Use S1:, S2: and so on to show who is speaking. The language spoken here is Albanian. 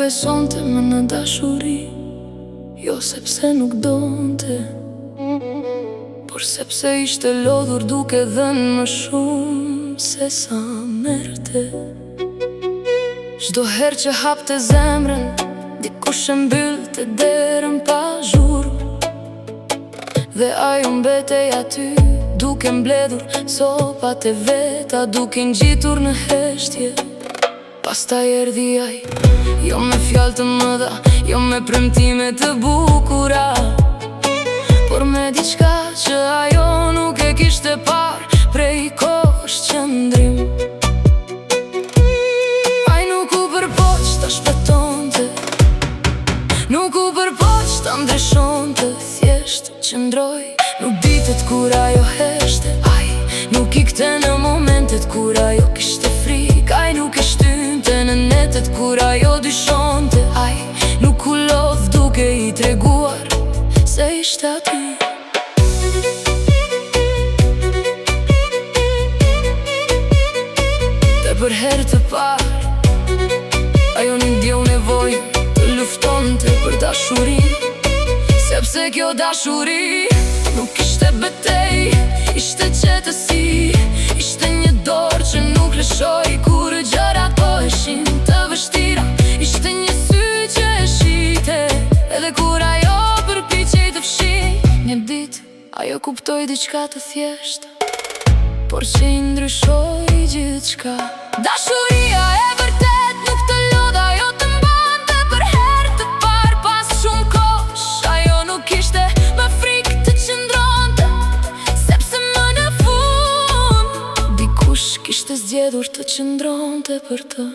S1: besonte më në dashuri, jo sepse nuk donte, por sepse ishte lodhur duke dhënë më shumë se sa merrte. Çdo herë që hapte zemrën, dikush e mbyllte derën pa zhurmë, dhe ajo mbetej aty duke mbledhur sopat e veta, duke ngjitur në heshtje. Pastaj erdhi ai, jo me fjalë të mëdha, jo me premtime të bukura, por me diçka që ajo nuk e kishte parë prej kohësh qëndrim. Ai nuk u përpoq ta shpëtonte, nuk u përpoq ta ndryshonte, thjesht qëndroi në ditët kur ajo heshte. Ai nuk ikte në momentet kur ajo kishte frikë, ai nuk e shtynte në netet kur ajo dyshonte, ai nuk u lodh duke i treguar se ishte aty. Dhe për herë të parë ajo nuk ndjeu nevojën të luftonte për dashurinë, sepse kjo dashuri nuk ishte betej, ishte qetësi, ishte një dorë që nuk lëshoi kur gjërat po ishin të vështira, ishte një sy që e shite edhe kur ajo përpiqej të fshijë. Një ditë ajo kuptoi diçka të thjeshtë, por që i ndryshoi gjithçka. Dashuria e vërtet nuk të lodh, ajo të mbante për herë të parë pas shumë kohësh. Ajo nuk ishte më frikë të qëndronte, sepse më në fund dikush kishte zgjedhur të qëndronte për të.